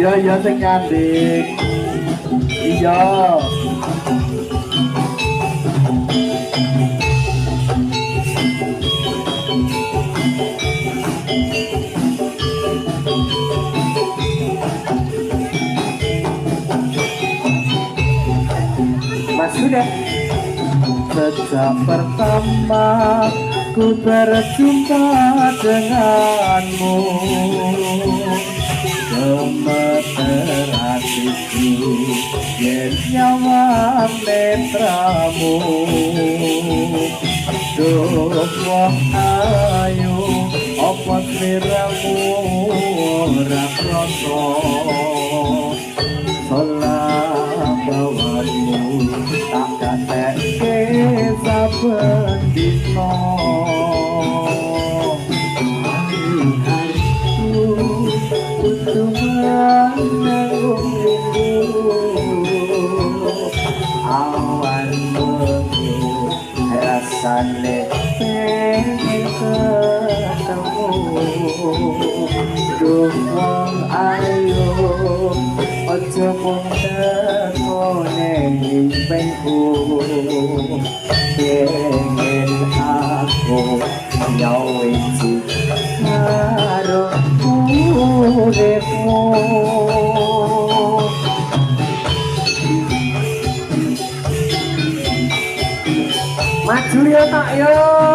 Iya sing nyanding. Iya. Mas sudah. Sejak pertama ku berjumpa denganmu, gemeter hatiku yen nyawang netramu. Duh wah ayu apa sliramu ora krasa selabawanmu tak katekke saben dina. Awan mengu rasane pengen ketemu. Duh wong ayu ojo mung tekone impenku, pengen aku nyawiji karo uripmu. Maju ya tak yo.